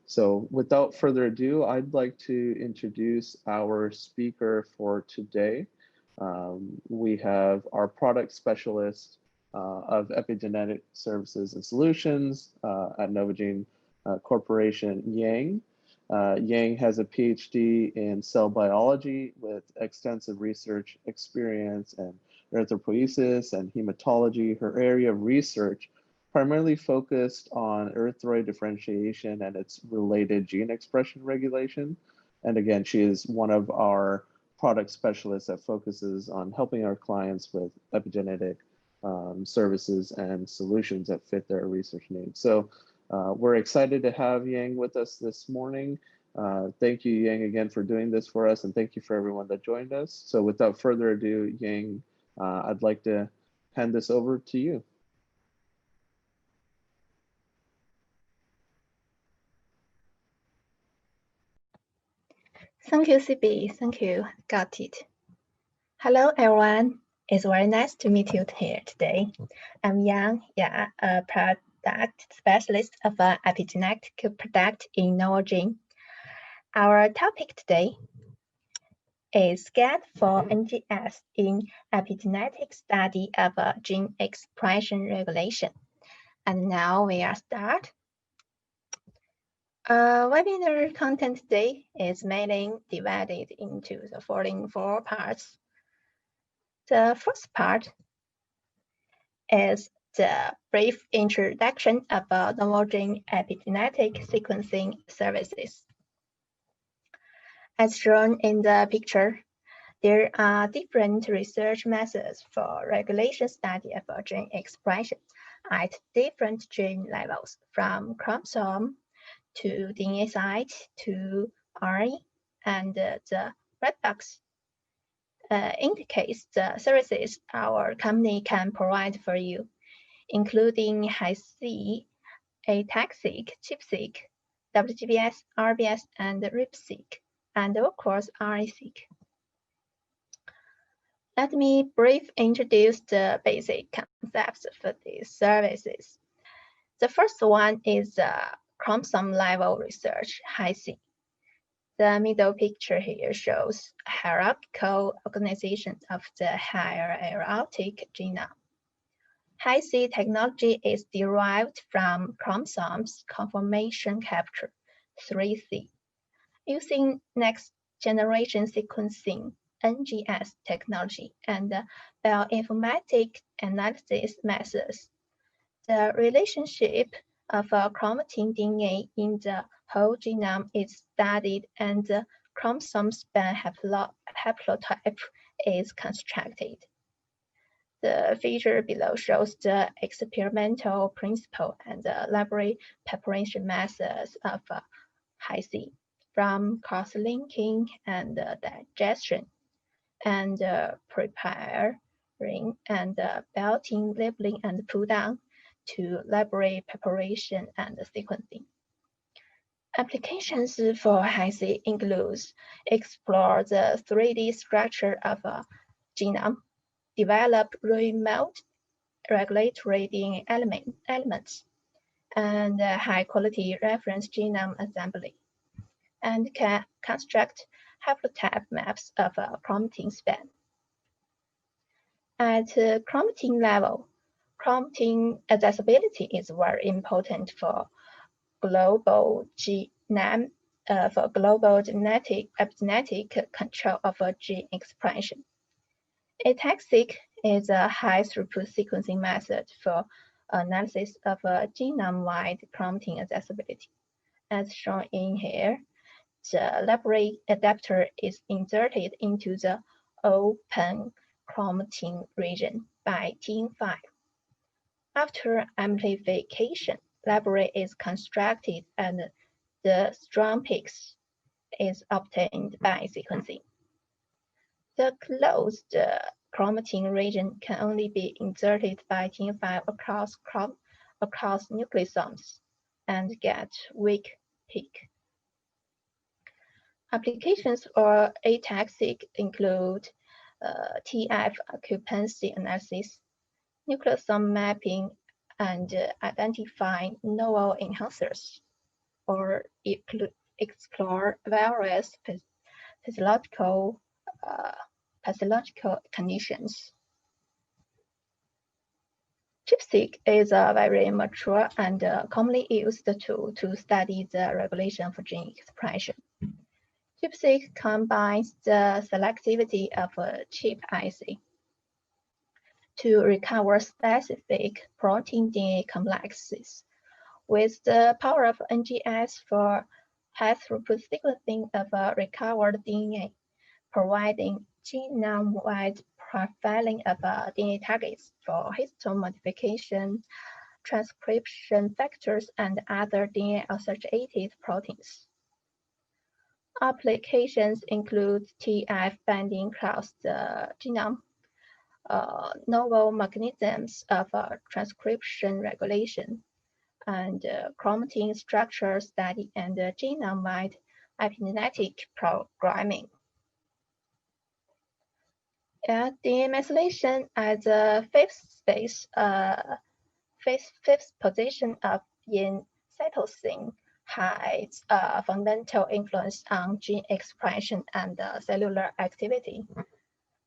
So without further ado, I'd like to introduce our speaker for today. We have our product specialist of epigenetic services and solutions at Novogene Corporation, Yang. Yang has a PhD in cell biology with extensive research experience in erythropoiesis and hematology. Her area of research primarily focused on erythroid differentiation and its related gene expression regulation. And again, she is one of our product specialists that focuses on helping our clients with epigenetic services and solutions that fit their research needs. So we're excited to have Yang with us this morning. Thank you, Yang, again for doing this for us, and thank you for everyone that joined us. So without further ado, Yang, I'd like to hand this over to you. Thank you, CB. Thank you. Got it. Hello, everyone. It's very nice to meet you here today. I'm Yang, a product specialist of an epigenetic product in Novogene. Our topic today is scan for NGS in epigenetic study of gene expression regulation. And now we are start. Webinar content today is mainly divided into the following 4 parts. The first part is the brief introduction about Novogene epigenetic sequencing services. As shown in the picture, there are different research methods for regulation study of gene expression at different gene levels, from chromosome to DNA site to RNA, and the red box indicates the services our company can provide for you, including high-C, ATAC-seq, ChIP-Seq, WGBS, RBS, and RIP-seq, and of course RNA-seq. Let me briefly introduce the basic concepts for these services. The first one is chromosome level research, high-C. The middle picture here shows hierarchical organization of the hierarchic genome. High-C technology is derived from chromosomes conformation capture, 3C, using next generation sequencing, NGS technology, and bioinformatic analysis methods. The relationship of chromatin DNA in the whole genome is studied, and the chromosome span haplotype is constructed. The figure below shows the experimental principle and the laboratory preparation methods of high-C, from cross-linking and digestion, and preparing and belting, labeling, and pull-down, to laboratory preparation and sequencing. Applications for high-C includes explore the 3D structure of a genome, develop remote regulatory DNA elements, and high-quality reference genome assembly, and can construct haplotype maps of a chromatin span. At chromatin level, chromatin accessibility is very important for global genetic epigenetic control of a gene expression. ATAC-seq is a high-throughput sequencing method for analysis of a genome-wide chromatin accessibility. As shown in here, the library adapter is inserted into the open chromatin region by T5. After amplification, library is constructed and the strong peaks is obtained by sequencing. The closed chromatin region can only be inserted by T5 across nucleosomes and get weak peak. Applications for ATAC-seq include TF occupancy analysis, nucleosome mapping, and identifying novel enhancers. or explore various pathological conditions. ChIP-Seq is a very mature and commonly used tool to study the regulation of gene expression. ChIP-Seq combines the selectivity of a ChIP assay to recover specific protein DNA complexes with the power of NGS for high-throughput sequencing of recovered DNA, providing genome-wide profiling of DNA targets for histone modification, transcription factors, and other DNA-associated proteins. Applications include TF binding across the genome, novel mechanisms of transcription regulation, and chromatin structure study and genome-wide epigenetic programming. DNA methylation as a fifth position in cytosine has a fundamental influence on gene expression and cellular activity.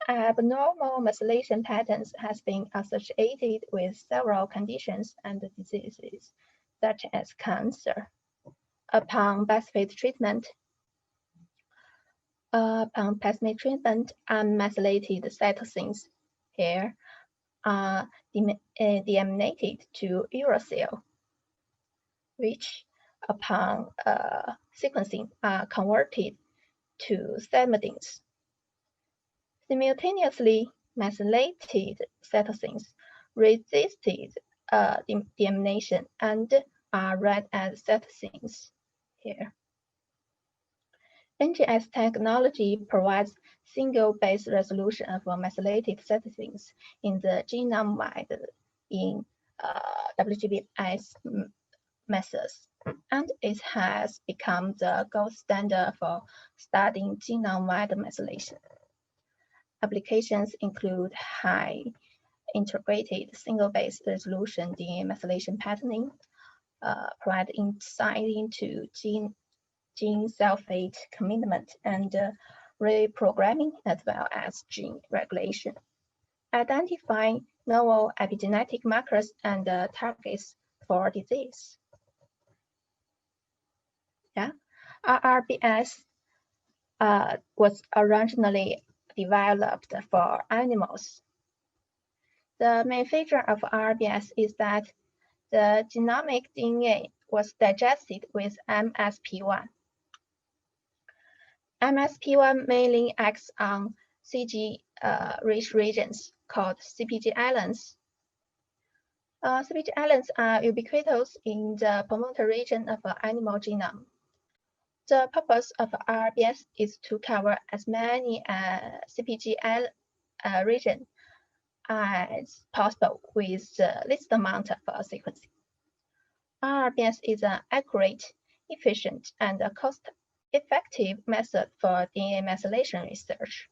Abnormal methylation patterns has been associated with several conditions and diseases, such as cancer. Upon specific treatment, unmethylated cytosines here are deaminated to uracil, which upon sequencing are converted to thymidines. Simultaneously, methylated cytosines resisted deamination and are read as cytosines here. NGS technology provides single-base resolution of methylated cytosines in the genome-wide in WGBS methods, and it has become the gold standard for studying genome-wide methylation. Applications include high integrated single-base resolution DNA methylation patterning, provide insight into gene sulfate commitment and reprogramming, as well as gene regulation. Identifying novel epigenetic markers and targets for disease. RRBS was originally developed for animals. The main feature of RRBS is that the genomic DNA was digested with MSP1. MSP1 mainly acts on CG-rich regions called CPG islands. CPG islands are ubiquitous in the promoter region of an animal genome. The purpose of RRBS is to cover as many CPG regions as possible with the least amount of sequencing. RRBS is an accurate, efficient, and cost-effective method for DNA methylation research.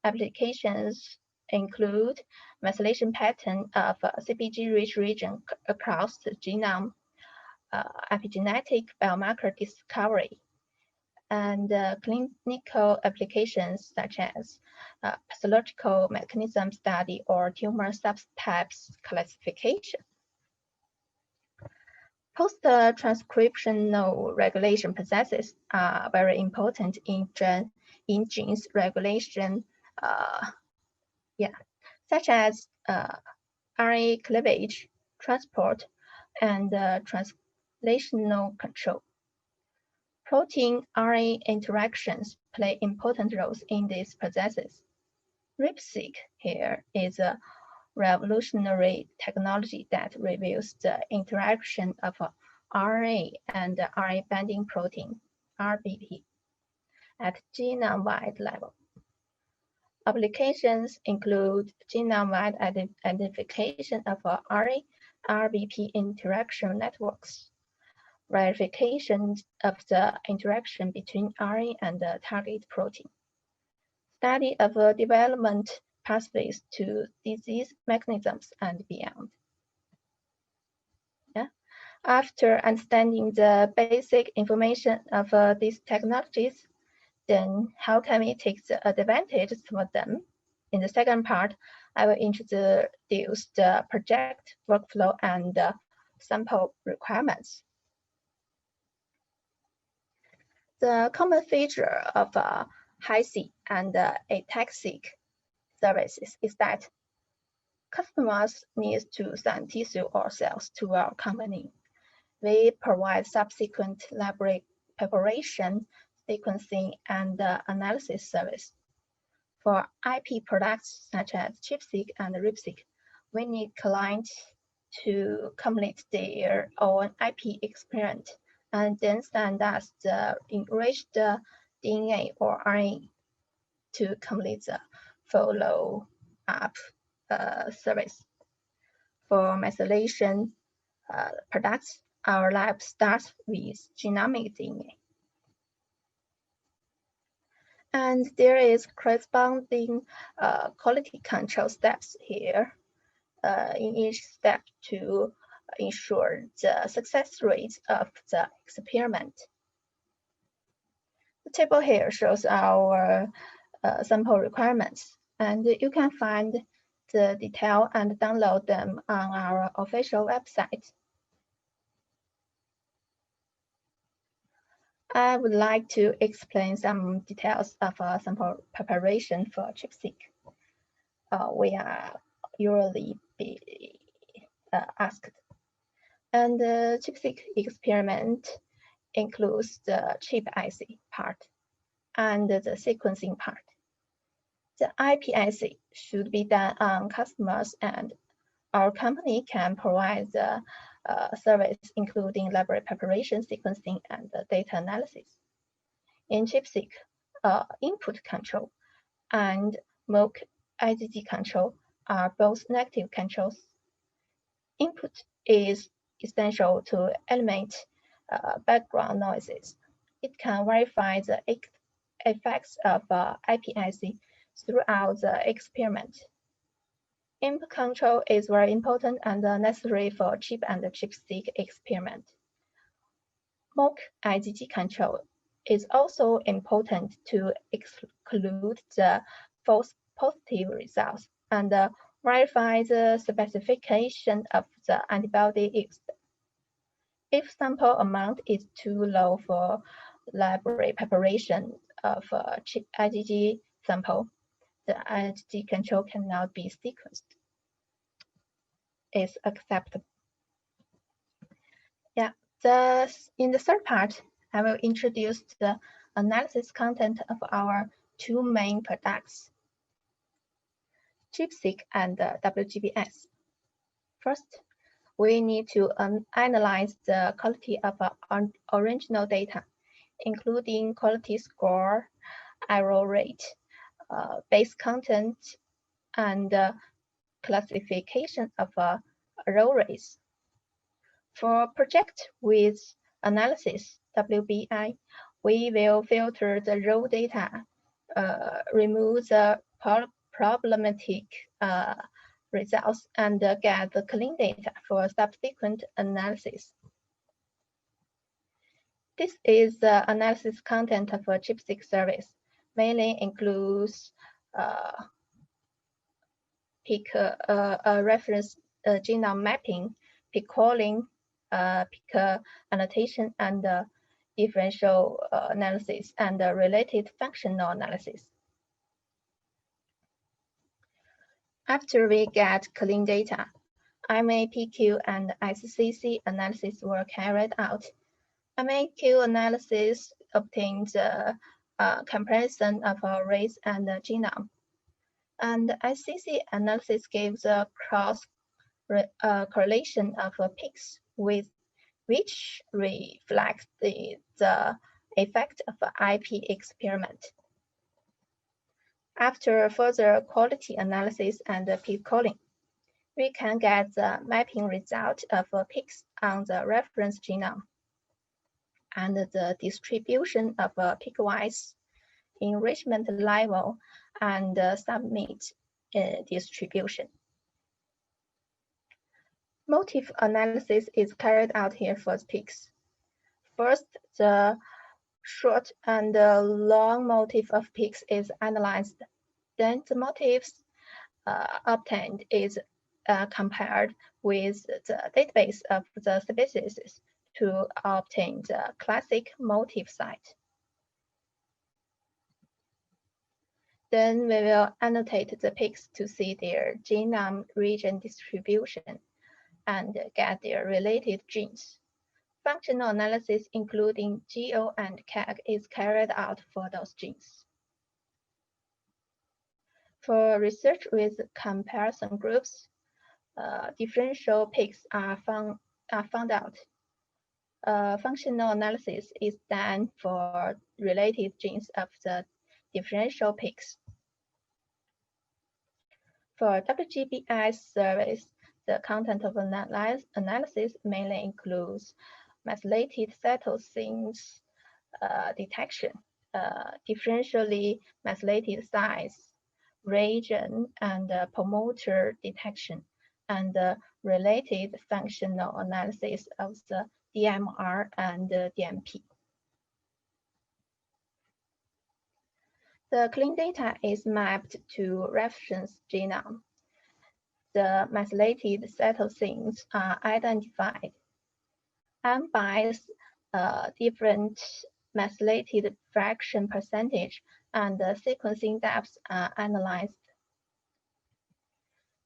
Applications include methylation pattern of CPG-rich region across the genome, epigenetic biomarker discovery, and clinical applications such as pathological mechanism study or tumor subtypes classification. Post-transcriptional regulation processes are very important in genes regulation, such as RNA cleavage, transport, and translational control. Protein-RNA interactions play important roles in these processes. RIP-seq here is a revolutionary technology that reveals the interaction of RNA and RNA binding protein, RBP, at genome-wide level. Applications include genome-wide identification of RNA RBP interaction networks, verification of the interaction between RNA and the target protein, study of development pathways to disease mechanisms and beyond. After understanding the basic information of these technologies, then how can we take the advantage for them? In the second part, I will introduce the project workflow and sample requirements. The common feature of high-seq and ATAC-seq services is that customers need to send tissue or cells to our company. We provide subsequent library preparation, sequencing, and analysis service. For IP products such as ChIP-Seq and RIP-Seq, we need clients to complete their own IP experiment and then send us the enriched DNA or RNA to complete the follow-up service. For methylation products, our lab starts with genomic DNA. And there is corresponding quality control steps here in each step to ensure the success rate of the experiment. The table here shows our sample requirements, and you can find the detail and download them on our official website. I would like to explain some details of sample preparation for ChIP-Seq. We are usually asked. And the ChIP-Seq experiment includes the ChIP-IC part and the sequencing part. The IP-IC should be done on customers, and our company can provide the service including library preparation, sequencing, and data analysis. In ChIP-Seq, input control and MOC IgG control are both negative controls. Input is essential to eliminate background noises. It can verify the effects of IP-IC throughout the experiment. Input control is very important and necessary for ChIP and ChIP-Seq experiment. MOC IgG control is also important to exclude the false positive results and verify the specification of the antibody used. If sample amount is too low for library preparation of ChIP IgG sample, the IgG control cannot be sequenced. Is acceptable. Yeah, in the third part, I will introduce the analysis content of our two main products, ChIP-Seq and WGBS. First, we need to analyze the quality of original data, including quality score, error rate, base content, and classification of row rates. For project with analysis, WBI, we will filter the raw data, remove the problematic results, and get the clean data for subsequent analysis. This is the analysis content of a ChIP-Seq service, mainly includes reference genome mapping, peak calling, peak annotation, and differential analysis and related functional analysis. After we get clean data, MAPQ and SCC analysis were carried out. MAQ analysis obtains a comparison of race and genome, and SCC analysis gives a cross correlation of peaks with which reflects the effect of IP experiment. After further quality analysis and peak calling, we can get the mapping result of peaks on the reference genome and the distribution of peak-wise enrichment level and submit distribution. Motif analysis is carried out here for the peaks. First, the short and long motif of peaks is analyzed. Then the motifs obtained is compared with the database of the species to obtain the classic motif site. Then we will annotate the peaks to see their genome region distribution and get their related genes. Functional analysis including GO and ChIP is carried out for those genes. For research with comparison groups, differential peaks are found out. Functional analysis is done for related genes of the differential peaks. For WGBS surveys, the content of analysis mainly includes methylated cytosines detection, differentially methylated sites, region, and promoter detection, and related functional analysis of the DMR and DMP. The clean data is mapped to reference genome. The methylated cytosines are identified. Unbiased different methylated fraction percentage and the sequencing depths are analyzed.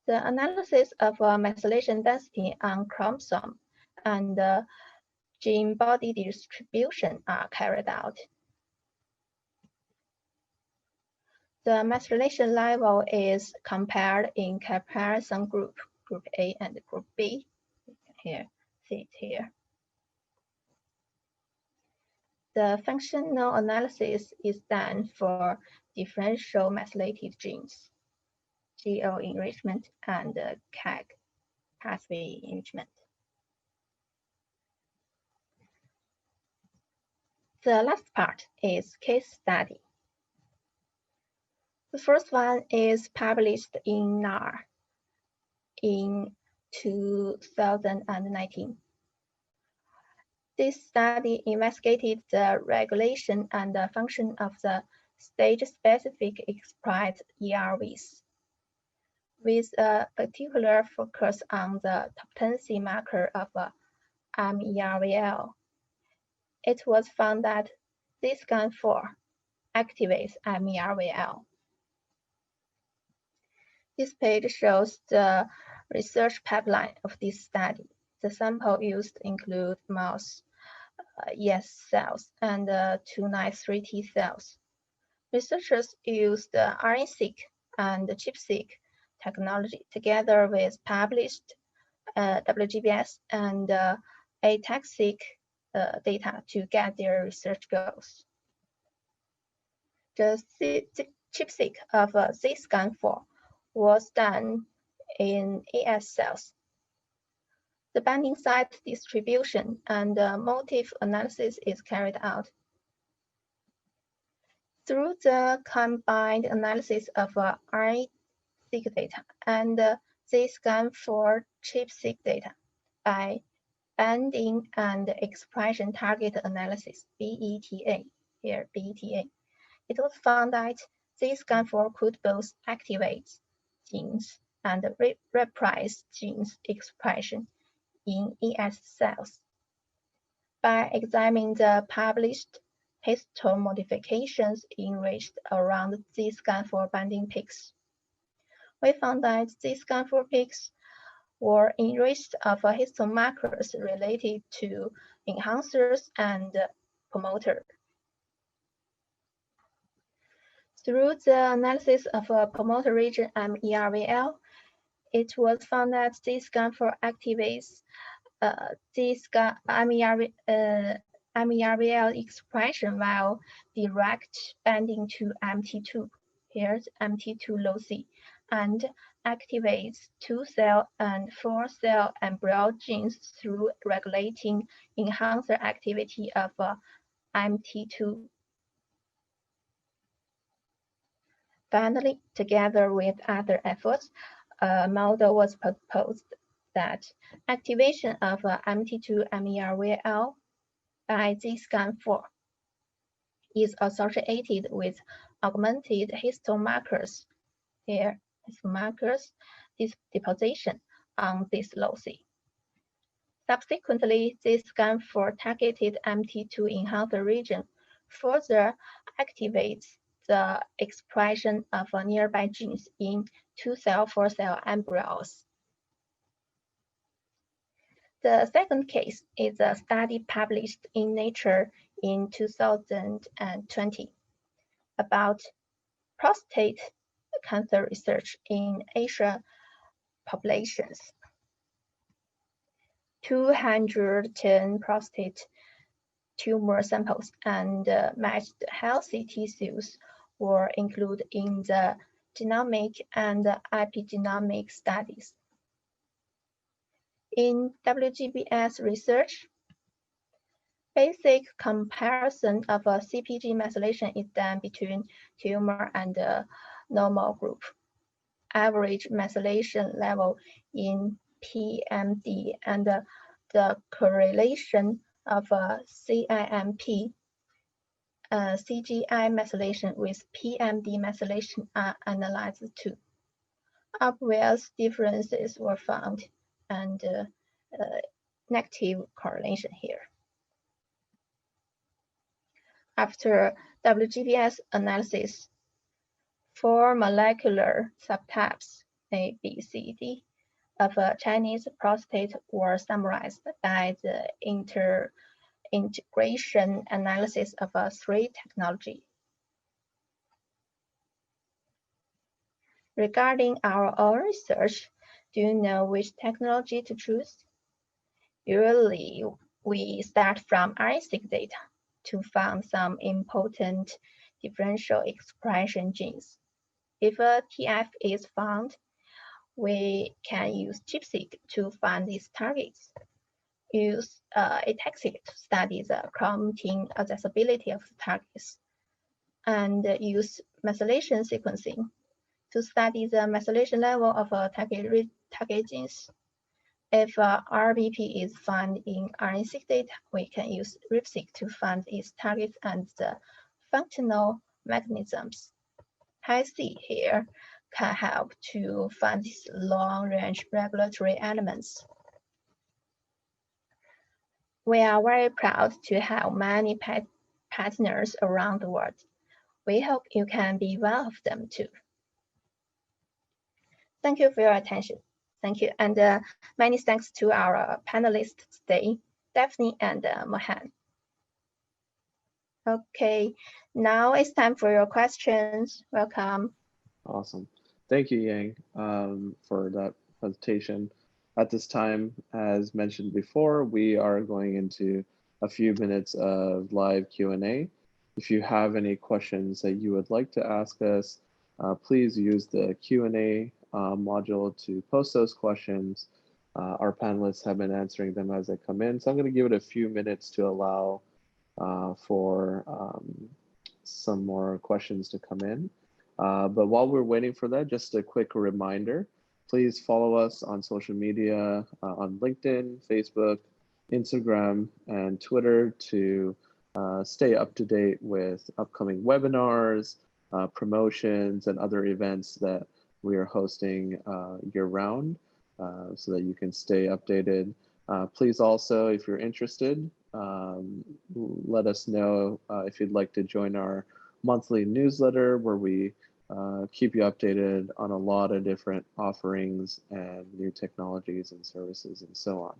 The analysis of methylation density on chromosome and gene body distribution are carried out. The methylation level is compared in comparison group A and group B. Here, see it here. The functional analysis is done for differential methylated genes, GO enrichment, and ChIP pathway enrichment. The last part is case study. The first one is published in NAR in 2019. This study investigated the regulation and the function of the stage-specific expressed ERVs, with a particular focus on the potency marker of MERVL. It was found that ZSCAN4 activates MERVL. This page shows the research pipeline of this study. The sample used include mouse ES cells and 293T cells. Researchers used RNA-seq and ChIP-Seq technology together with published WGBS and ATAC-seq data to get their research goals. The ChIP-Seq of ZSCAN4 was done in ES cells. The binding site distribution and motif analysis is carried out. Through the combined analysis of RNA-seq data and ZSCAN4 ChIP-Seq data by binding and expression target analysis, BETA, here BETA, it was found that ZSCAN4 could both activate genes and repress genes expression in ES cells. By examining the published histone modifications enriched around ZSCAN4 binding peaks, we found that ZSCAN4 peaks were enriched of histone markers related to enhancers and promoter. Through the analysis of promoter region MERVL, it was found that ZSCAN4 activates MERVL expression while direct binding to MT2, here's MT2 low C, and activates 2-cell and 4-cell embryo genes through regulating enhancer activity of MT2. Finally, together with other efforts, a model was proposed that activation of MT2-MER-VL by ZSCAN4 is associated with augmented histomarkers. Here, histomarkers deposition on this loci. Subsequently, ZSCAN4 targeted MT2 enhancer region further activates the expression of nearby genes in 2-cell, 4-cell embryos. The second case is a study published in Nature in 2020 about prostate cancer research in Asian populations. 210 prostate tumor samples and matched healthy tissues were included in the genomic and epigenomic studies. In WGBS research, basic comparison of a CpG methylation is done between tumor and normal group. Average methylation level in PMD and the correlation of CIMP CGI methylation with PMD methylation are analyzed too. Obvious differences were found and negative correlation here. After WGBS analysis, 4 molecular subtypes A, B, C, D of Chinese prostate were summarized by the integration analysis of 3 technology. Regarding our own research, do you know which technology to choose? Usually, we start from RNA-seq data to find some important differential expression genes. If a TF is found, we can use ChIP-Seq to find these targets. Use Epigenetic to study the chromatin accessibility of the targets, and use methylation sequencing to study the methylation level of target genes. If RBP is found in RNA-seq data, we can use RIP-seq to find its targets and the functional mechanisms. Hi-C here can help to find these long-range regulatory elements. We are very proud to have many partners around the world. We hope you can be one of them too. Thank you for your attention. Thank you, and many thanks to our panelists today, Daphne and Mohan. Okay, now it's time for your questions. Welcome. Awesome. Thank you, Yang, for that presentation. At this time, as mentioned before, we are going into a few minutes of live Q&A. If you have any questions that you would like to ask us, please use the Q&A module to post those questions. Our panelists have been answering them as they come in. So I'm going to give it a few minutes to allow for some more questions to come in. But while we're waiting for that, just a quick reminder, please follow us on social media, on LinkedIn, Facebook, Instagram, and Twitter to stay up to date with upcoming webinars, promotions, and other events that we are hosting year-round so that you can stay updated. Please also, if you're interested, let us know if you'd like to join our monthly newsletter where we keep you updated on a lot of different offerings and new technologies and services and so on.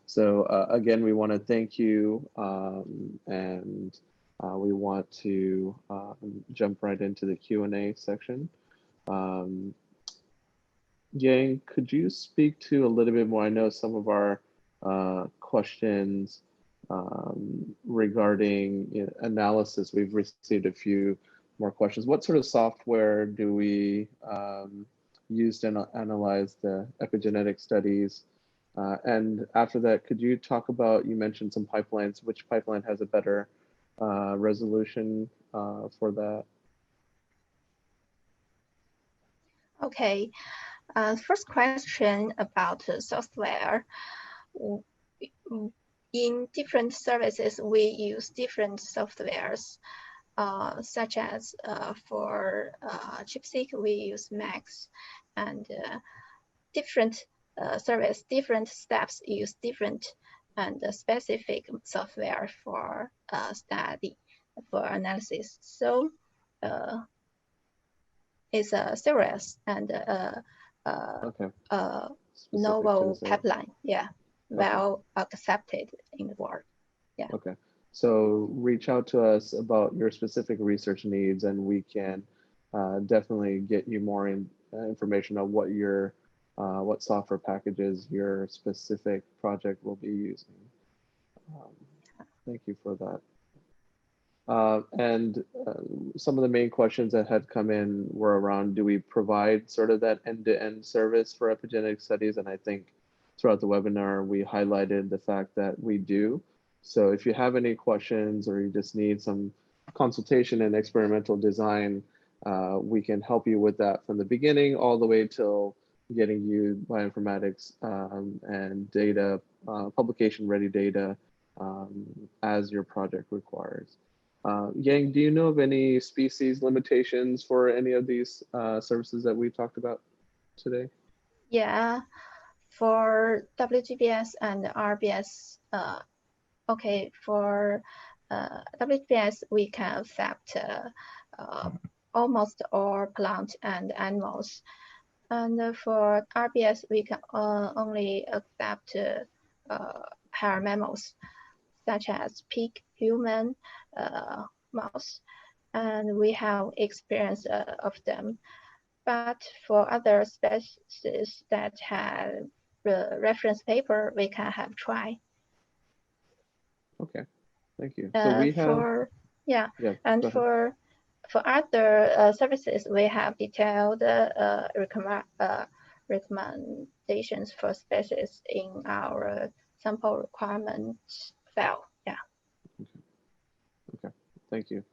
So again, we want to thank you, and we want to jump right into the Q&A section. Yang, could you speak to a little bit more? I know some of our questions regarding analysis, we've received a few more questions. What sort of software do we use to analyze the epigenetic studies? And after that, could you talk about, you mentioned some pipelines, which pipeline has a better resolution for that? Okay, First question about software. In different services, we use different softwares, such as for ChIP-Seq, we use Max, and different service, different steps use different and specific software for study, for analysis. So it's a serious and novel pipeline. Yeah, well accepted in the world. Yeah. Okay. So reach out to us about your specific research needs, and we can definitely get you more information on what your what software packages your specific project will be using. Thank you for that. Some of the main questions that had come in were around, do we provide sort of that end-to-end service for epigenetic studies? And I think throughout the webinar, we highlighted the fact that we do. So if you have any questions or you just need some consultation in experimental design, we can help you with that from the beginning all the way till getting you bioinformatics and data, publication-ready data as your project requires. Yang, do you know of any species limitations for any of these services that we talked about today? Yeah, for WGBS and RBS, okay, for WGBS, we can accept almost all plant and animals. And for RBS, we can only accept higher mammals, such as pig, human, mouse, and we have experience of them. But for other species that have reference paper, we can have try. Okay, thank you. So we have and for other services, we have detailed recommendations for species in our sample requirements file. Yeah. Okay, thank you.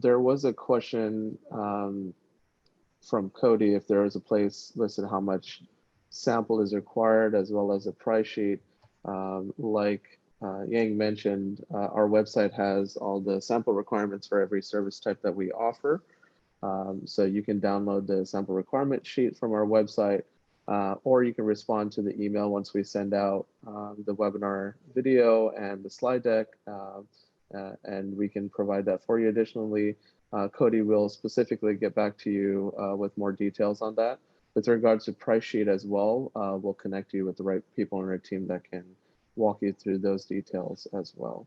There was a question from Cody, if there is a place listed how much sample is required, as well as a price sheet. Like Yang mentioned, our website has all the sample requirements for every service type that we offer. So you can download the sample requirement sheet from our website, or you can respond to the email once we send out the webinar video and the slide deck, and we can provide that for you. Additionally, Cody will specifically get back to you with more details on that. With regards to price sheet as well, we'll connect you with the right people on our team that can walk you through those details as well.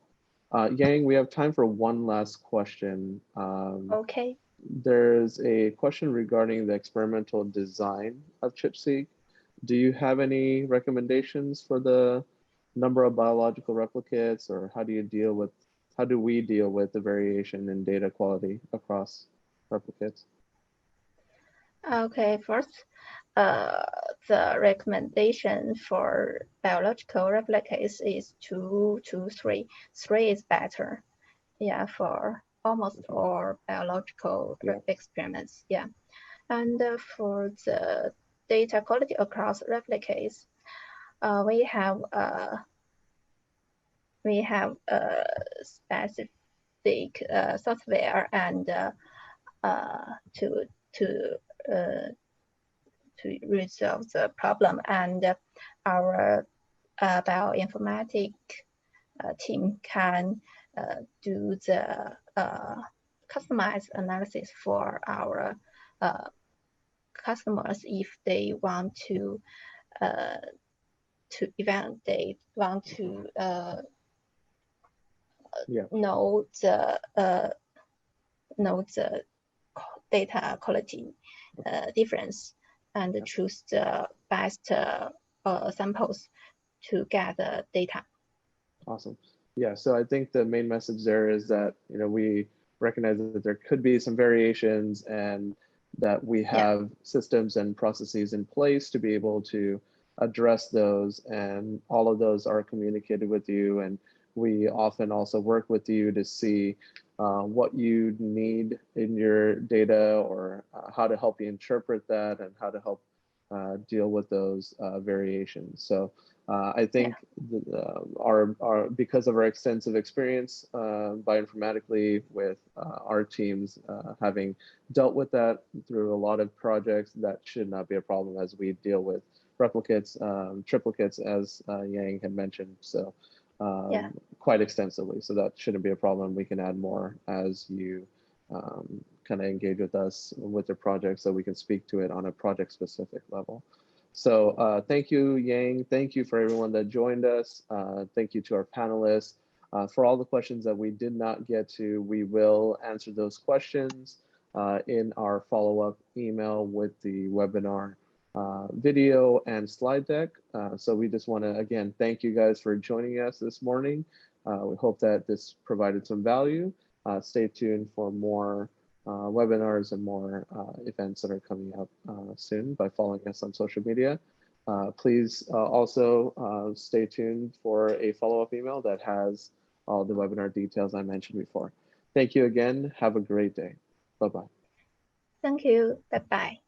Yang, we have time for one last question. Okay. There's a question regarding the experimental design of ChIP-Seq. Do you have any recommendations for the number of biological replicates, or how do we deal with the variation in data quality across replicates? Okay, first, the recommendation for biological replicates is 2 to 3. 3 is better. Yeah, for almost all biological experiments. Yeah, and for the data quality across replicates, we have specific software and to resolve the problem, and our bioinformatic team can do the customized analysis for our customers if they want to know the data quality difference and choose the best samples to get the data. Awesome. Yeah, so I think the main message there is that, you know, we recognize that there could be some variations, and that we have systems and processes in place to be able to address those, and all of those are communicated with you, and we often also work with you to see what you need in your data, or how to help you interpret that, and how to help deal with those variations. So I think our because of our extensive experience bioinformatically with our teams having dealt with that through a lot of projects, that should not be a problem as we deal with replicates, triplicates, as Yang had mentioned. So quite extensively. So that shouldn't be a problem. We can add more as you kind of engage with us with the project, so we can speak to it on a project specific level. So thank you, Yang. Thank you for everyone that joined us. Thank you to our panelists. For all the questions that we did not get to, we will answer those questions in our follow-up email with the webinar video and slide deck. So we just want to, again, thank you guys for joining us this morning. We hope that this provided some value. Stay tuned for more webinars and more events that are coming up soon by following us on social media. Please also stay tuned for a follow-up email that has all the webinar details I mentioned before. Thank you again. Have a great day. Bye-bye. Thank you. Bye-bye.